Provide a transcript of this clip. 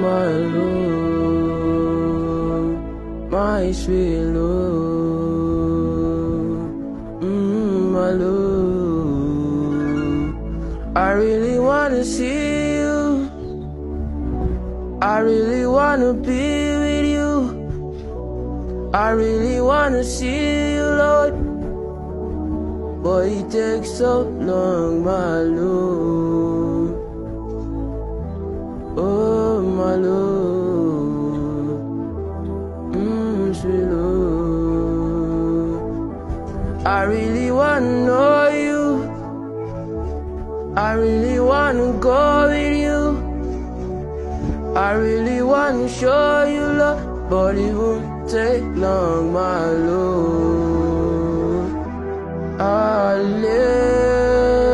my love, my sweet love, my love. I really wanna see you, I really wanna be with you, I really wanna see you, Lord. Boy, it takes so long, my love. Oh, my love, sweet love. I really wanna know you, I really wanna go with you, I really wanna show you love, but it won't take long, my love. I live